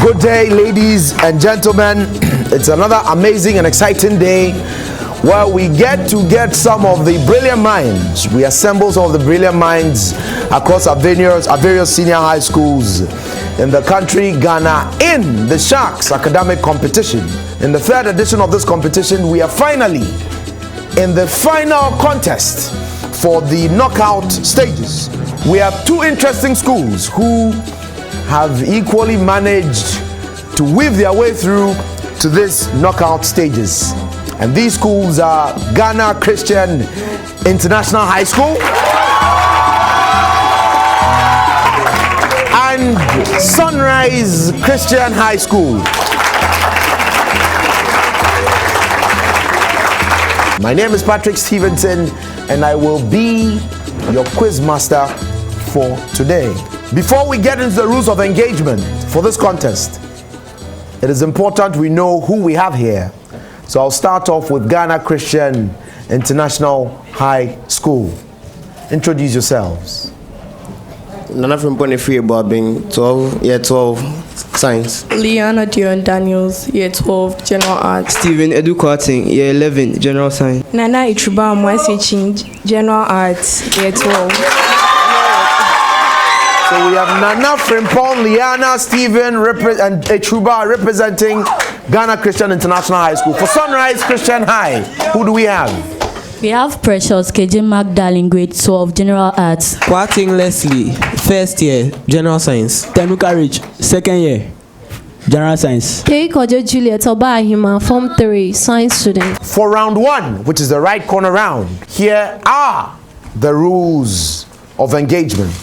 Good day, ladies and gentlemen. It's another amazing and exciting day where we get some of the brilliant minds. We assemble some of the brilliant minds across our various senior high schools in the country, Ghana, in the Sharks academic competition. In the third edition of this competition, we are finally in the final contest for the knockout stages. We have two interesting schools who have equally managed to weave their way through to this knockout stages. And these schools are Ghana Christian International High School and Sonrise Christian High School. My name is Patrick Stevenson and I will be your quiz master for today. Before we get into the rules of engagement for this contest, it is important we know who we have here. So I'll start off with Ghana Christian International High School. Introduce yourselves. Nana from Bonifree Bobbing, 12 Science. Liana Dion Daniels, year 12, General Arts. Stephen Edu Kwarting, year 11, General Science. Nana Itruba Mwasichin, General Arts, year 12. So we have Nana Frimpong, Liana, Stephen, and Etruba representing Ghana Christian International High School. For Sonrise Christian High, who do we have? We have Precious KJ Magdalene, grade 12, General Arts. Kwarting Leslie, first year, General Science. Temuka Rich, second year, General Science. Keikojo Juliet Obahima, Form 3, Science student. For round one, which is the right corner round, here are the rules of engagement.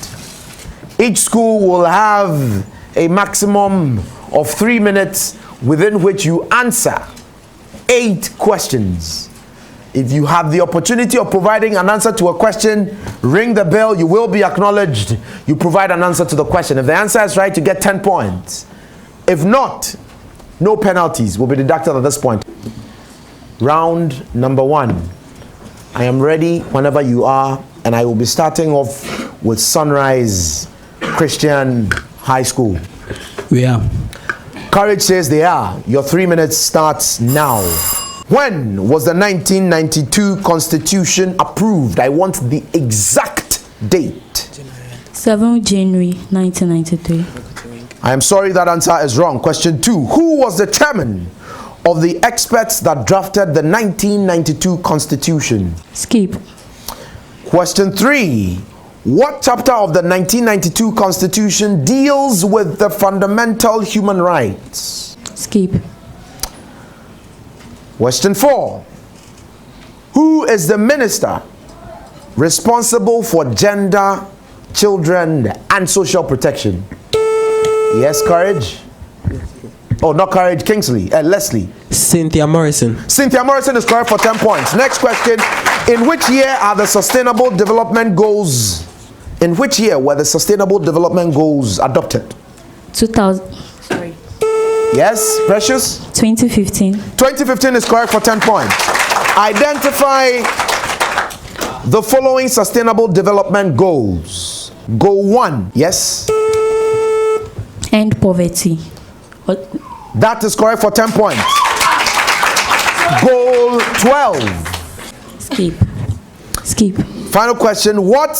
Each school will have a maximum of 3 minutes within which you answer 8 questions. If you have the opportunity of providing an answer to a question, ring the bell, you will be acknowledged. You provide an answer to the question. If the answer is right, you get 10 points. If not, no penalties will be deducted at this point. Round number 1. I am ready whenever you are, and I will be starting off with Sonrise Christian High School. We are. Courage says they are. Your 3 minutes starts now. When was the 1992 Constitution approved? I want the exact date. 7 January 1993. I am sorry, that answer is wrong. Question 2. Who was the chairman of the experts that drafted the 1992 Constitution? Skip. Question 3. What chapter of the 1992 Constitution deals with the fundamental human rights? Skip. Question 4. Who is the minister responsible for gender, children, and social protection? Yes, Courage? Oh, not Courage, Kingsley, Leslie. Cynthia Morrison. Cynthia Morrison is correct for 10 points. Next question. In which year are the Sustainable Development Goals? In which year were the Sustainable Development Goals adopted? 2000. Sorry. Yes, Precious? 2015. 2015 is correct for 10 points. Identify the following Sustainable Development Goals. Goal 1, yes? End poverty. That is correct for 10 points. Goal 12. Skip. Final question. What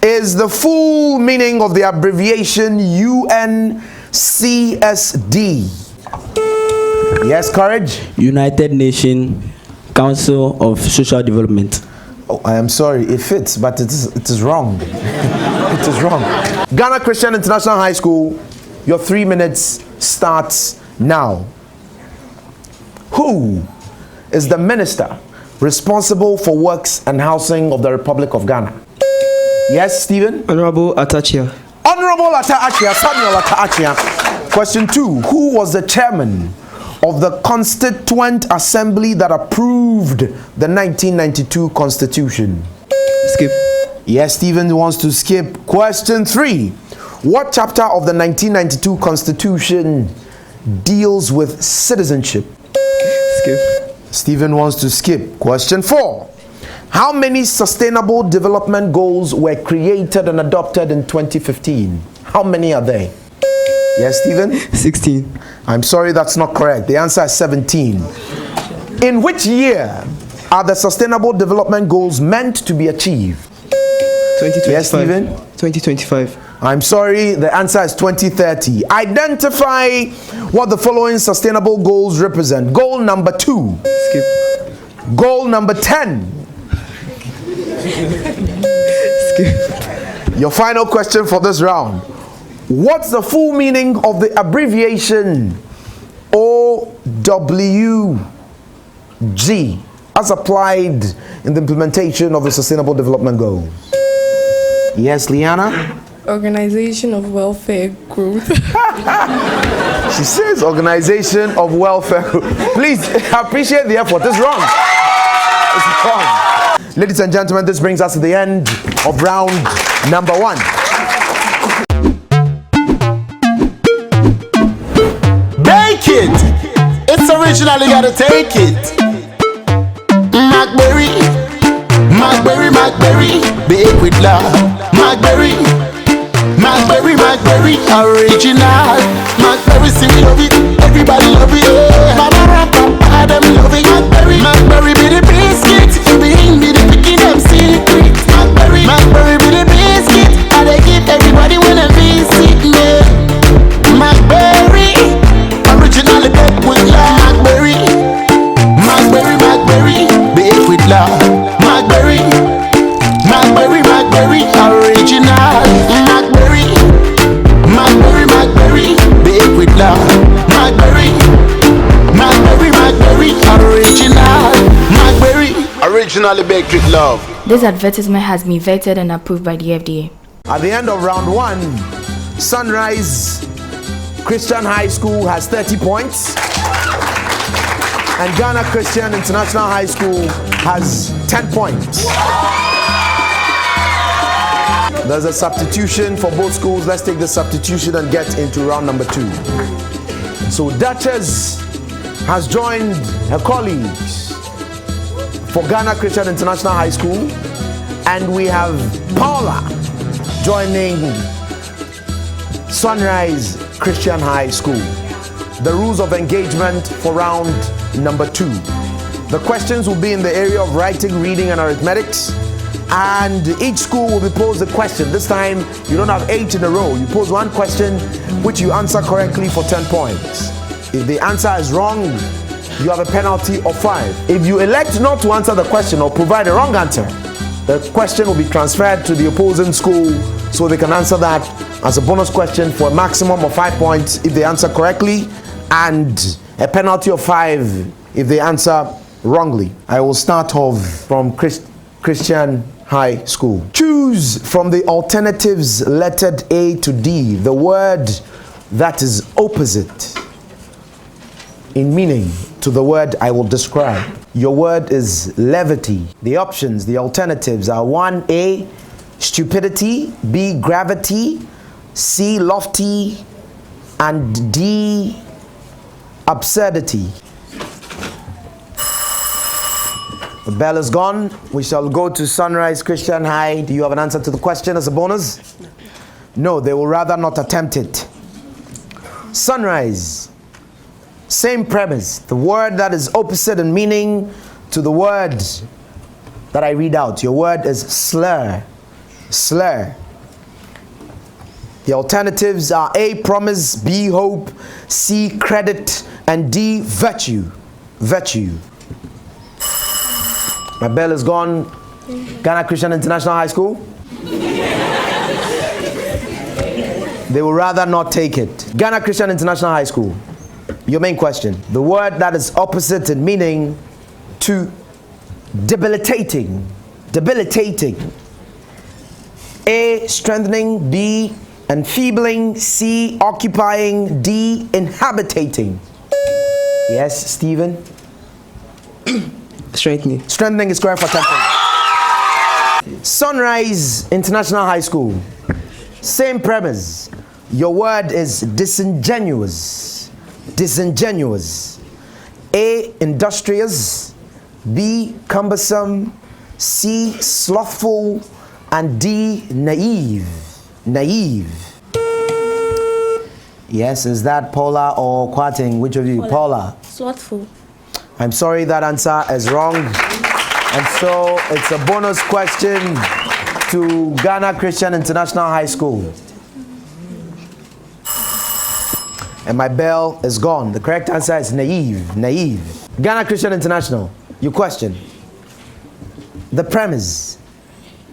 is the full meaning of the abbreviation UNCSD? Yes, Courage? United Nations Council of Social Development. Oh, I am sorry. It fits, but it is wrong. It is wrong. Ghana Christian International High School, your 3 minutes starts now. Who is the minister responsible for works and housing of the Republic of Ghana? Yes, Stephen? Honorable Atachia. Honorable Atachia, Samuel Atachia. Question 2. Who was the chairman of the Constituent Assembly that approved the 1992 Constitution? Skip. Yes, Stephen wants to skip. Question 3. What chapter of the 1992 Constitution deals with citizenship? Skip. Stephen wants to skip. Question 4. How many sustainable development goals were created and adopted in 2015? How many are they? Yes, Stephen? 16. I'm sorry, that's not correct. The answer is 17. In which year are the Sustainable Development Goals meant to be achieved? 2025. Yes, Stephen? 2025. I'm sorry, the answer is 2030. Identify what the following sustainable goals represent. Goal number 2. Skip. Goal number 10. Skip. Your final question for this round. What's the full meaning of the abbreviation OWG as applied in the implementation of the Sustainable Development Goals? Yes, Liana? Organization of Welfare Growth. She says Organization of Welfare. Please appreciate the effort. It's wrong. It's wrong. Ladies and gentlemen, this brings us to the end of round number 1. Bake it! It's original, you gotta take it. Macberry, Macberry, Macberry, bake with love. Macberry, Macberry, Macberry, original. Macberry, see me love it, everybody love it. Mama and Papa, them love it. Macberry, Macberry be the biscuit, being be the picking them secret. Macberry, Macberry be the biscuit, and they give everybody when they visit me. Macberry, originally baked with love. Macberry, Macberry, Macberry, baked with love. Macberry, Macberry, Macberry, original. Macberry, Macberry, Macberry, baked with love. Macberry, Macberry, Macberry, original. Macberry, originally baked with love. This advertisement has been vetted and approved by the FDA. At the end of round 1, Sonrise Christian High School has 30 points. And Ghana Christian International High School has 10 points. There's a substitution for both schools. Let's take the substitution and get into round number 2. So Duchess has joined her colleagues for Ghana Christian International High School. And we have Paula joining Sonrise Christian High School. The rules of engagement for round number 2. The questions will be in the area of writing, reading, and arithmetics. And each school will be posed a question. This time, you don't have 8 in a row. You pose one question, which you answer correctly for 10 points. If the answer is wrong, you have a penalty of 5. If you elect not to answer the question or provide a wrong answer, the question will be transferred to the opposing school so they can answer that as a bonus question for a maximum of 5 points if they answer correctly, and a penalty of 5 if they answer wrongly. I will start off from Christian High School. Choose from the alternatives lettered A to D the word that is opposite in meaning to the word I will describe. Your word is levity. The options, the alternatives are 1A, stupidity, B, gravity, C, lofty, and D, absurdity. The bell is gone. We shall go to Sonrise Christian High. Do you have an answer to the question as a bonus? No, they will rather not attempt it. Sonrise, same premise. The word that is opposite in meaning to the word that I read out. Your word is slur. Slur. The alternatives are A, promise, B, hope, C, credit, and D, virtue. Virtue. My bell is gone. Ghana Christian International High School? They will rather not take it. Ghana Christian International High School. Your main question. The word that is opposite in meaning to debilitating. Debilitating. A, strengthening, B, enfeebling, C, occupying, D, inhabiting. Yes, Stephen? Strengthening. Strengthening is correct for 10 points. Sonrise International High School. Same premise. Your word is disingenuous. Disingenuous. A, industrious, B, cumbersome, C, slothful, and D, naive. Naive. Yes, is that Paula or Kwating? Which of you? Paula. Slothful. I'm sorry, that answer is wrong. And so it's a bonus question to Ghana Christian International High School. And my bell is gone. The correct answer is naive. Naive. Ghana Christian International, your question. The premise.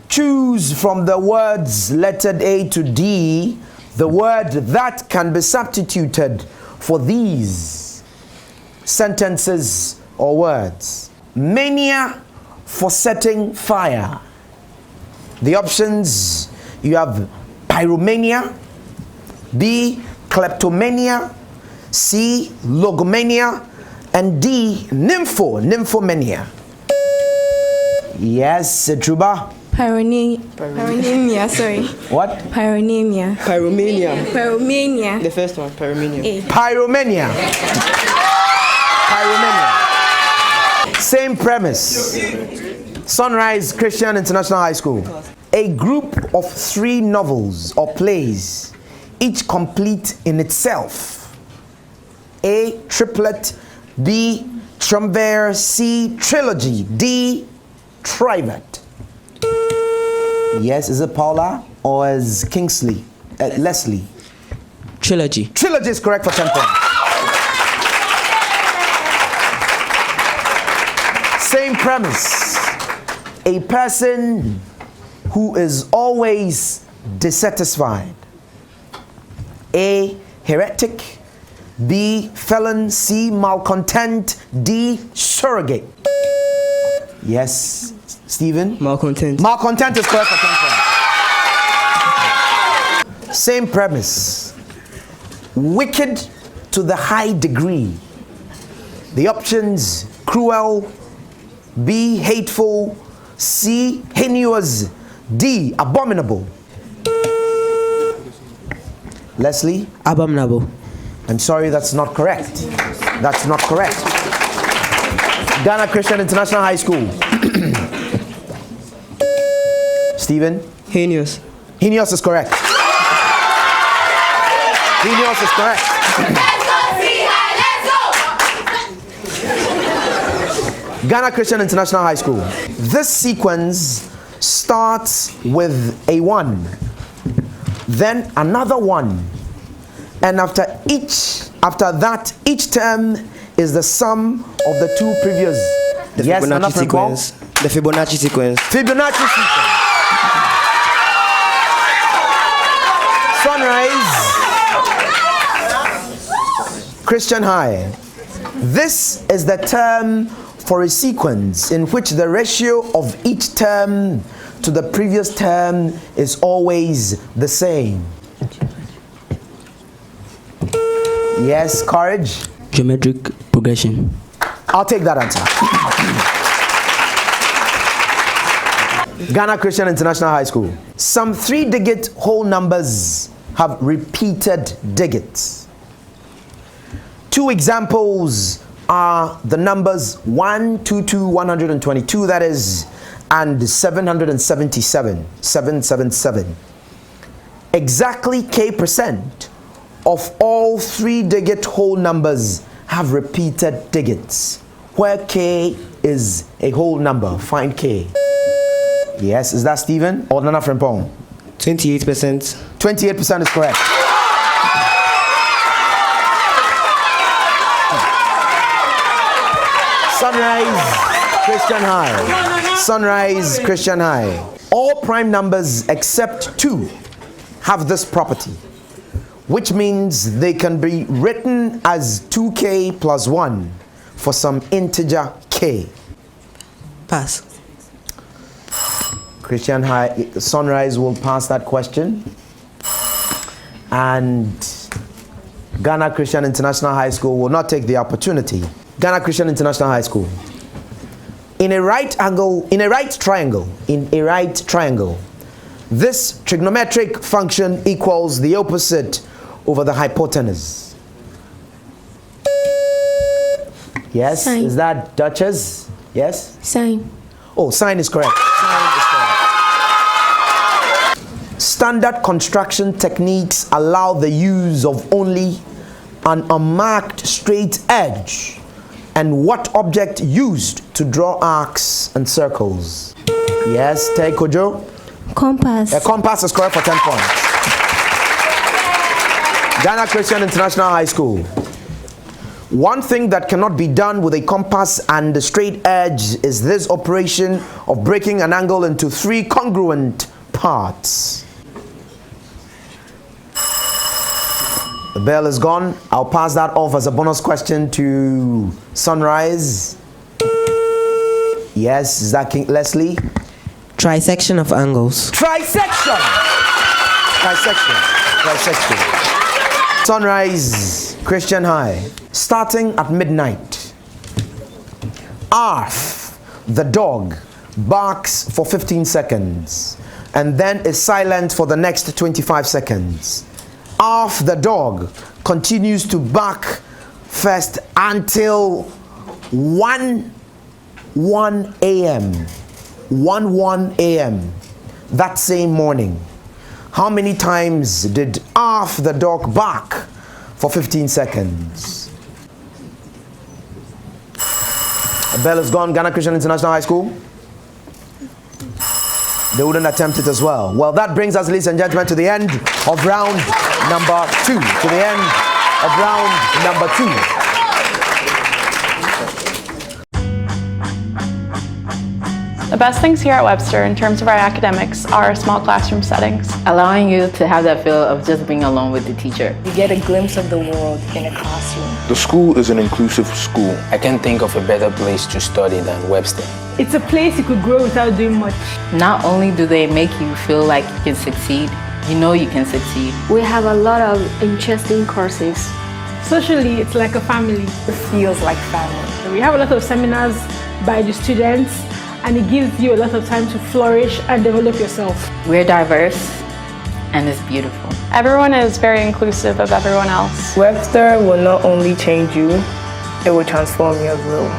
Choose from the words lettered A to D the word that can be substituted for these sentences or words. Mania for setting fire. The options, you have pyromania, B, kleptomania, C, logomania, and D, nymphomania. Yes, Truba. Pyromania, sorry. What? Pyromania. Pyromania. Pyromania. The first one, pyromania. Pyromania. Pyromania. Same premise. Sonrise Christian International High School. A group of 3 novels or plays, each complete in itself. A, triplet. B, triumvirate. C, trilogy. D, trivet. Yes, is it Paula or is Kingsley? Leslie? Trilogy. Trilogy is correct for 10 points. Same premise. A person who is always dissatisfied. A, heretic. B, felon. C, malcontent. D, surrogate. Yes, Stephen? Malcontent. Malcontent is correct for 10 points. Same premise. Wicked to the high degree. The options, cruel. B, hateful. C, heinous. D, abominable. Leslie? Abominable. I'm sorry, that's not correct. That's not correct. Ghana Christian International High School. Stephen? Heinous. Heinous is correct. Heinous is correct. Ghana Christian International High School. This sequence starts with a 1, then another 1, and after that, each term is the sum of the 2 previous. The Fibonacci sequence. The Fibonacci sequence. Fibonacci sequence. Sonrise Christian High. This is the term for a sequence in which the ratio of each term to the previous term is always the same. Yes, courage. Geometric progression. I'll take that answer. Ghana Christian International High School. Some 3-digit whole numbers have repeated digits. 2 examples are the numbers 122, 122, that is, and 777, 777. Exactly K% of all 3-digit whole numbers have repeated digits, where K is a whole number. Find K. Yes, is that Stephen or Nana Frimpong? 28%. 28% is correct. Sonrise Christian High. Sonrise Christian High. All prime numbers except 2 have this property, which means they can be written as 2k plus 1 for some integer k. Pass. Christian High, Sonrise will pass that question. And Ghana Christian International High School will not take the opportunity. Ghana Christian International High School. In a right triangle, this trigonometric function equals the opposite over the hypotenuse. Yes, Sine. is that Duchess? Yes? Sine. Oh, sine is correct. Sine is correct. standard construction techniques allow the use of only an unmarked straight edge? And what object used to draw arcs and circles? Yes, take Kojo. Compass. A compass is correct for 10 points. Ghana Christian International High School. One thing that cannot be done with a compass and a straight edge is this operation of breaking an angle into 3 congruent parts. The bell is gone. I'll pass that off as a bonus question to Sonrise. Yes, is that King Leslie? Trisection of angles. Trisection! Trisection. Sonrise Christian High. Starting at midnight. Arf, the dog, barks for 15 seconds and then is silent for the next 25 seconds. Arf, the dog, continues to bark first until 1 a.m. 1 a.m. that same morning. How many times did Arf, the dog, bark for 15 seconds? The bell is gone. Ghana Christian International High School. They wouldn't attempt it as well. Well, that brings us, ladies and gentlemen, to the end of round number 2. To the end of round number 2. The best things here at Webster in terms of our academics are small classroom settings. Allowing you to have that feel of just being alone with the teacher. You get a glimpse of the world in a classroom. The school is an inclusive school. I can't think of a better place to study than Webster. It's a place you could grow without doing much. Not only do they make you feel like you can succeed, you know you can succeed. We have a lot of interesting courses. Socially, it's like a family. It feels like family. We have a lot of seminars by the students, and it gives you a lot of time to flourish and develop yourself. We're diverse, and it's beautiful. Everyone is very inclusive of everyone else. Webster will not only change you, it will transform you as well.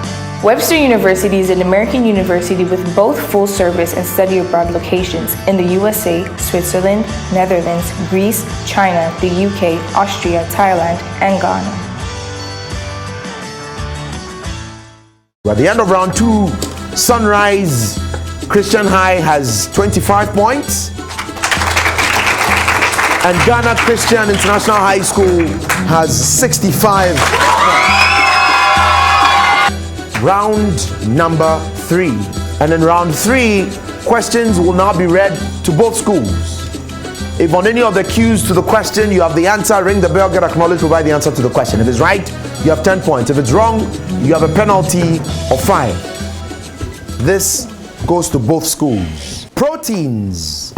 Webster University is an American university with both full service and study abroad locations in the USA, Switzerland, Netherlands, Greece, China, the UK, Austria, Thailand, and Ghana. At the end of round 2, Sonrise Christian High has 25 points. And Ghana Christian International High School has 65 points. Round number 3. And in round 3, questions will now be read to both schools. If on any of the cues to the question you have the answer, ring the bell, get acknowledged, provide the answer to the question. If it's right, you have 10 points. If it's wrong, you have a penalty of 5. This goes to both schools. Proteins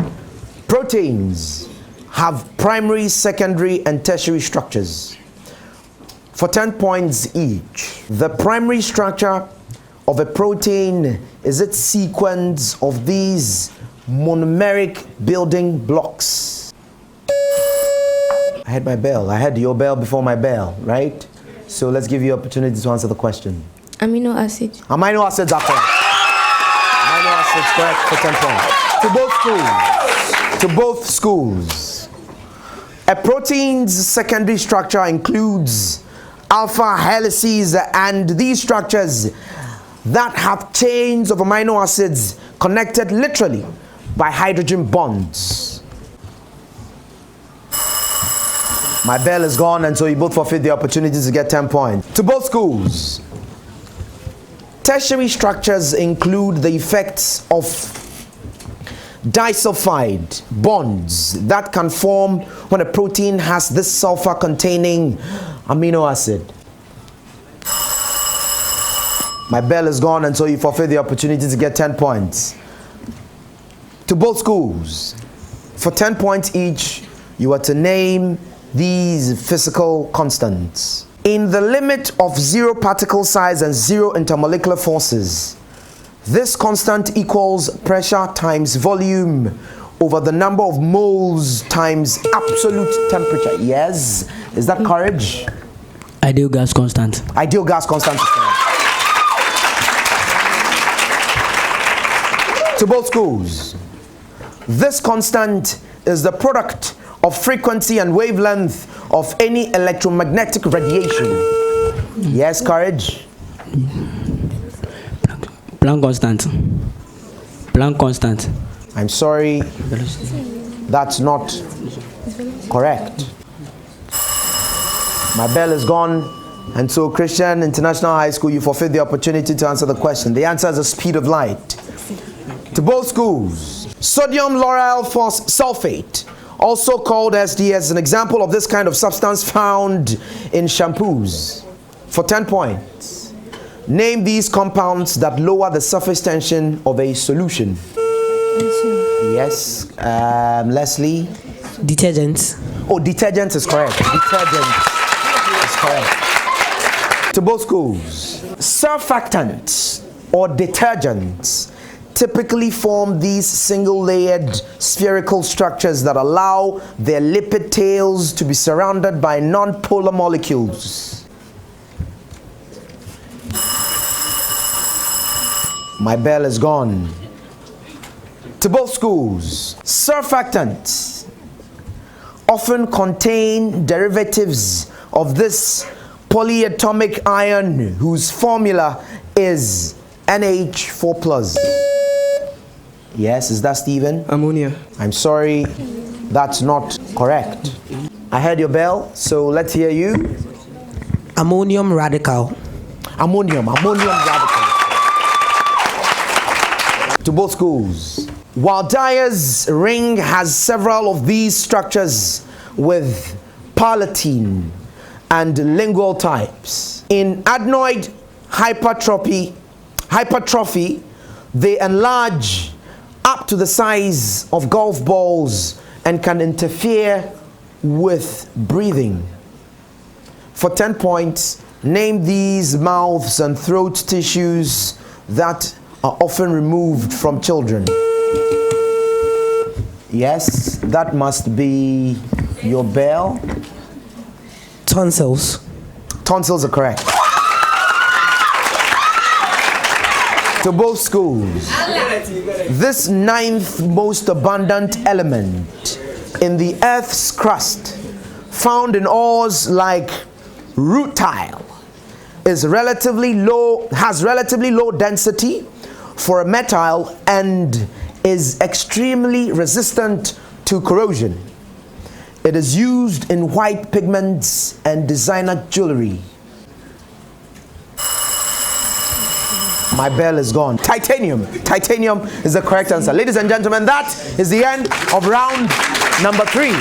have primary, secondary, and tertiary structures. For 10 points each. The primary structure of a protein is its sequence of these monomeric building blocks. I had my bell. I had your bell before my bell, right? So let's give you opportunity to answer the question. Amino acid. Amino acids are correct. Amino acids correct for 10 points. To both schools. A protein's secondary structure includes alpha helices and these structures that have chains of amino acids connected literally by hydrogen bonds. My bell is gone, and so you both forfeit the opportunity to get 10 points. To both schools. Tertiary structures include the effects of disulfide bonds that can form when a protein has this sulfur containing amino acid. My bell is gone, and so you forfeit the opportunity to get 10 points. To both schools, for 10 points each, you are to name these physical constants. In the limit of 0 particle size and 0 intermolecular forces, this constant equals pressure times volume over the number of moles times absolute temperature. Yes? Is that courage? Ideal gas constant. Ideal gas constant. To both schools, this constant is the product of frequency and wavelength of any electromagnetic radiation? Yes, Courage. Planck constant. Planck constant. I'm sorry, that's not correct. My bell is gone, and so Christian International High School, you forfeit the opportunity to answer the question. The answer is the speed of light. To both schools, sodium lauryl sulfate, also called SDS, is an example of this kind of substance found in shampoos. For 10 points, name these compounds that lower the surface tension of a solution. Yes, Leslie. Detergents. Oh, detergents is correct. Detergents is correct. To both schools, surfactants or detergents typically form these single-layered spherical structures that allow their lipid tails to be surrounded by non-polar molecules. My bell is gone. To both schools, surfactants often contain derivatives of this polyatomic ion whose formula is NH4+. Yes, is that Stephen? Ammonia. I'm sorry, that's not correct. I heard your bell, so let's hear you. Ammonium radical. Ammonium radical. To both schools. While Dyer's ring has several of these structures with palatine and lingual types, in adenoid hypertrophy, they enlarge up to the size of golf balls and can interfere with breathing. For 10 points, name these mouths and throat tissues that are often removed from children. Yes, that must be your bell. Tonsils. Tonsils are correct. To both schools, this ninth most abundant element in the Earth's crust, found in ores like rutile, has relatively low density for a metal and is extremely resistant to corrosion. It is used in white pigments and designer jewelry. My bell is gone. Titanium. Titanium is the correct answer. Ladies and gentlemen, that is the end of round number 3.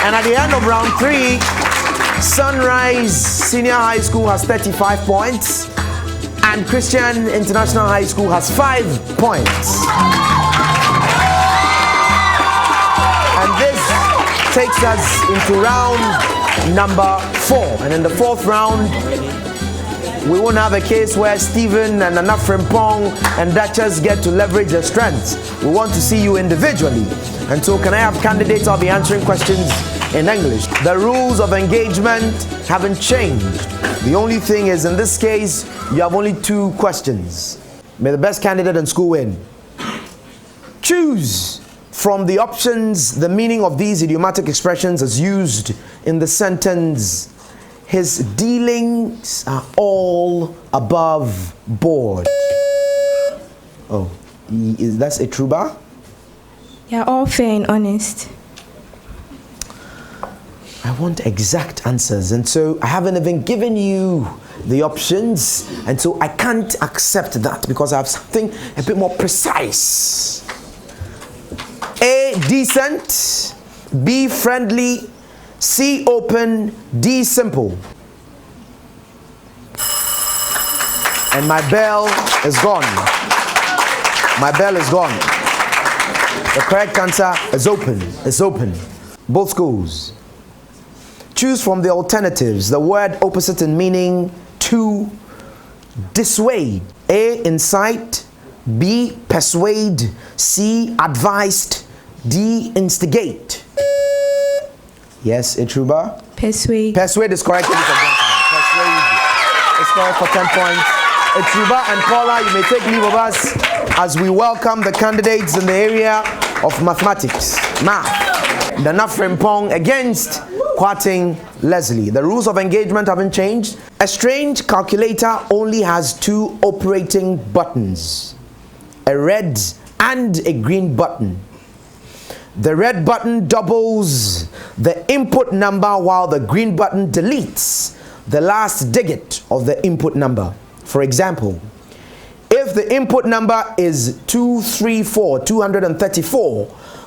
And at the end of round 3, Sonrise Senior High School has 35 points and Christian International High School has 5 points. And this takes us into round number 4. And in the 4th round, we won't have a case where Stephen and Nana Frimpong and Duchess get to leverage their strengths. We want to see you individually. And so can I have candidates? I'll be answering questions in English. The rules of engagement haven't changed. The only thing is, in this case, you have only 2 questions. May the best candidate in school win. Choose from the options the meaning of these idiomatic expressions as used in the sentence, his dealings are all above board. Oh, that's a truba? You're all fair and honest. I want exact answers, and so I haven't even given you the options, and so I can't accept that because I have something a bit more precise. A, decent. B, friendly. C, open. D, simple. And my bell is gone. My bell is gone. The correct answer is open. It's open. Both schools. Choose from the alternatives. The word opposite in meaning to dissuade. A, incite. B, persuade. C, advised. D, instigate. Yes, Itruba? Persuade. Persuade is correct. Persuade is correct for 10 points. Itruba and Paula, you may take leave of us as we welcome the candidates in the area of mathematics. Math. Nana Frimpong against Kwating Leslie. The rules of engagement haven't changed. A strange calculator only has two operating buttons, a red and a green button. The red button doubles the input number while the green button deletes the last digit of the input number. For example, if the input number is 234,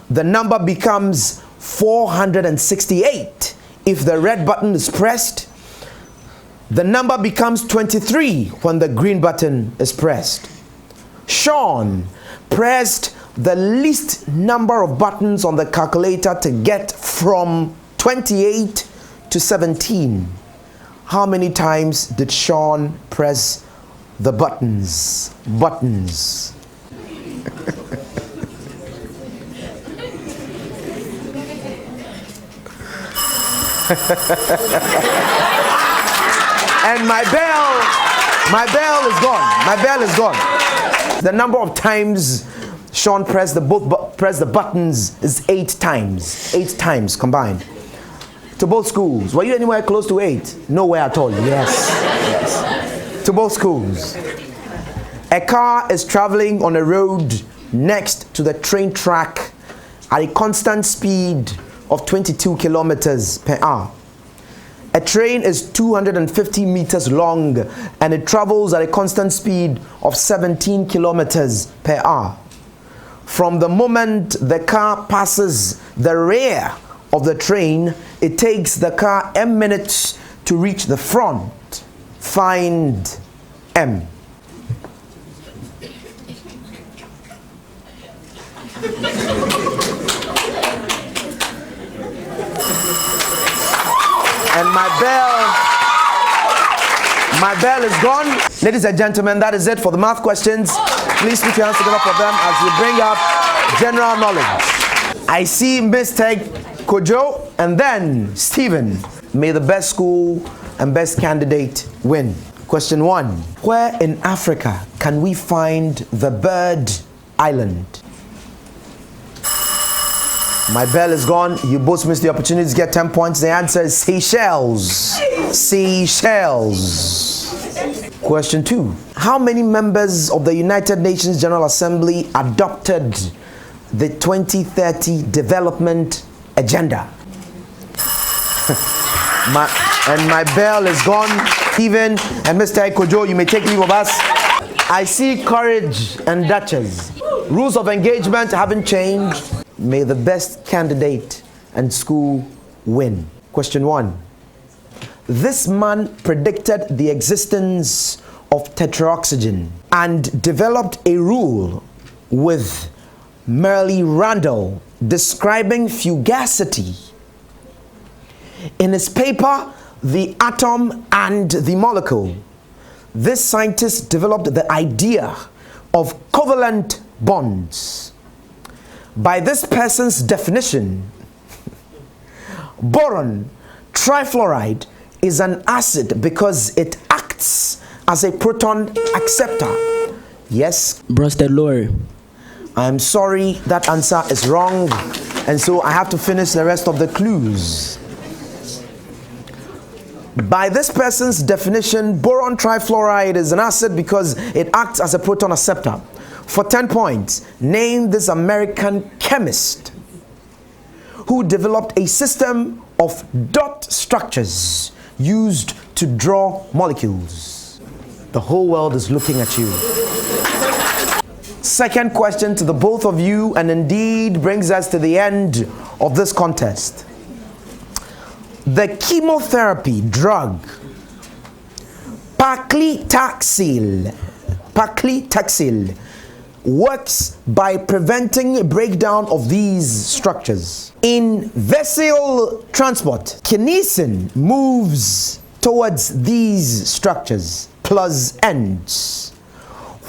the number becomes 468. If the red button is pressed, the number becomes 23 when the green button is pressed. Sean pressed the least number of buttons on the calculator to get from 28 to 17. How many times did Sean press the buttons? Buttons. And my bell is gone. My bell is gone. The number of times Sean pressed the buttons is 8 times. 8 times combined. To both schools. Were you anywhere close to 8? Nowhere at all. Yes. Yes. To both schools. A car is traveling on a road next to the train track at a constant speed of 22 kilometers per hour. A train is 250 meters long and it travels at a constant speed of 17 kilometers per hour. From the moment the car passes the rear of the train, it takes the car M minutes to reach the front. Find M. And my bell is gone. Ladies and gentlemen, that is it for the math questions. Please put your hands together for them as we bring up general knowledge. I see Mr. Kojo and then Stephen. May the best school and best candidate win. Question 1. Where in Africa can we find the bird island? My bell is gone. You both missed the opportunity to get 10 points. The answer is Seychelles. Seychelles. Question 2. How many members of the United Nations General Assembly adopted the 2030 Development Agenda? My bell is gone. Stephen and Mr. Kojo, you may take leave of us. I see Courage and Duchess. Rules of engagement haven't changed. May the best candidate and school win. Question 1. This man predicted the existence of tetraoxygen and developed a rule with Merle Randall describing fugacity. In his paper, The Atom and the Molecule, this scientist developed the idea of covalent bonds. By this person's definition, boron trifluoride is an acid because it acts as a proton acceptor. Yes? Brusted Lore. I'm sorry, that answer is wrong, and so I have to finish the rest of the clues. By this person's definition, boron trifluoride is an acid because it acts as a proton acceptor. For 10 points, name this American chemist who developed a system of dot structures used to draw molecules. The whole world is looking at you. Second question to the both of you, and indeed brings us to the end of this contest. The chemotherapy drug paclitaxel works by preventing breakdown of these structures. In vessel transport, kinesin moves towards these structures plus ends,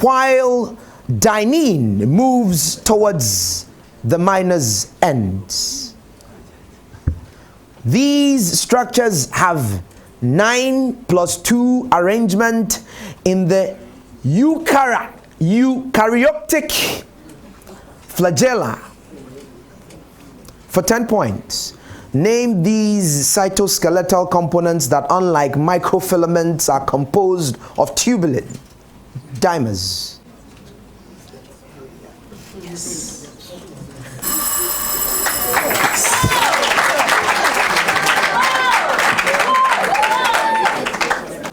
while dynein moves towards the minus ends. These structures have 9+2 arrangement in the eukaryotic flagella. For 10 points, name these cytoskeletal components that, unlike microfilaments, are composed of tubulin dimers. Yes.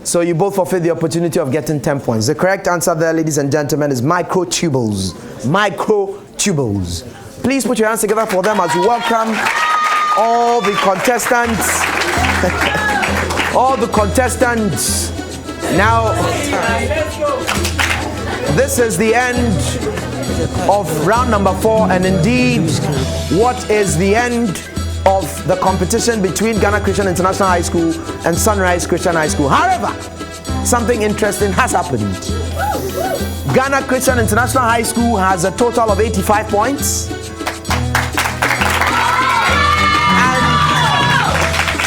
So you both forfeit the opportunity of getting 10 points. The correct answer there, ladies and gentlemen, is microtubules. Microtubules. Please put your hands together for them as we welcome all the contestants. All the contestants. Now, this is the end of round number 4, and indeed, what is the end of the competition between Ghana Christian International High School and Sonrise Christian High School. However, something interesting has happened. Ghana Christian International High School has a total of 85 points. And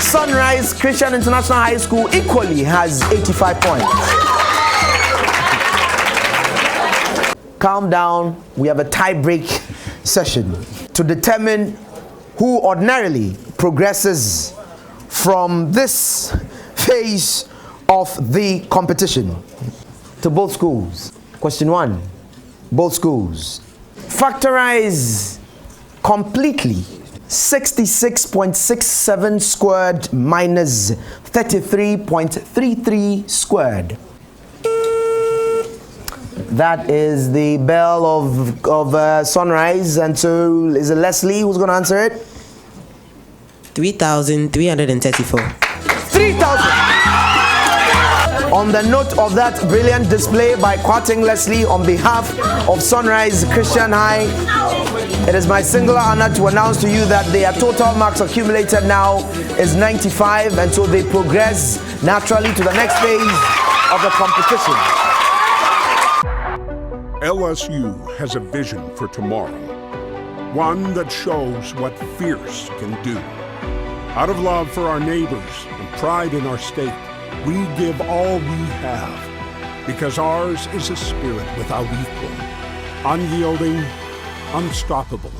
Sonrise Christian International High School equally has 85 points. Calm down. We have a tie-break session to determine who ordinarily progresses from this phase of the competition. To both schools. Question 1. Both schools. Factorize completely 66.67 squared minus 33.33 squared. That is the bell of Sonrise, and so is it Leslie who's going to answer it? 3,334. 3,000! On the note of that brilliant display by quoting Leslie on behalf of Sonrise Christian High, it is my singular honor to announce to you that their total marks accumulated now is 95, and so they progress naturally to the next phase of the competition. LSU has a vision for tomorrow, one that shows what fierce can do. Out of love for our neighbors and pride in our state, we give all we have, because ours is a spirit without equal, unyielding, unstoppable,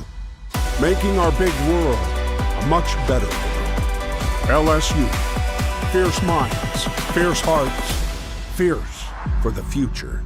making our big world a much better world. LSU, fierce minds, fierce hearts, fierce for the future.